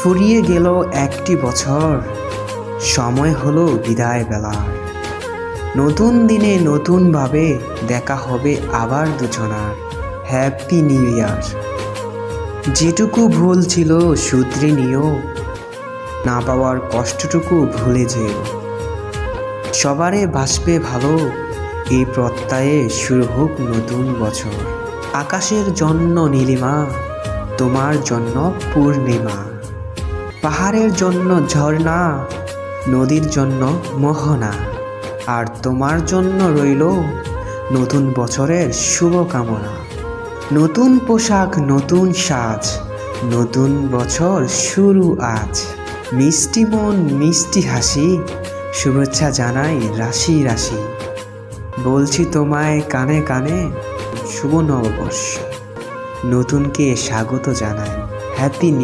ফুরিয়ে গেল একটি বছর, সময় হলো বিদায় বেলার। নতুন দিনে নতুনভাবে দেখা হবে আবার দুজনার। Happy new year. যেটুকু ভুল ছিল শুধরে নিও, না পাওয়ার কষ্টটুকু ভুলে যেও। সবারে বাসবে ভালো, এই প্রত্যয়ে শুরু হোক নতুন বছর। আকাশের জন্য নীলিমা, তোমার জন্য পূর্ণিমা। পাহাড়ের জন্য ঝর্ণা, নদীর জন্য মোহনা। আর তোমার জন্য রইল নতুন বছরের শুভকামনা। নতুন পোশাক, নতুন সাজ, নতুন বছর শুরু আজ। মিষ্টি মন, মিষ্টি হাসি, শুভেচ্ছা জানাই রাশি রাশি। বলছি তোমায় কানে কানে, শুভ নববর্ষ। নতুনকে স্বাগত জানাই। হ্যাপি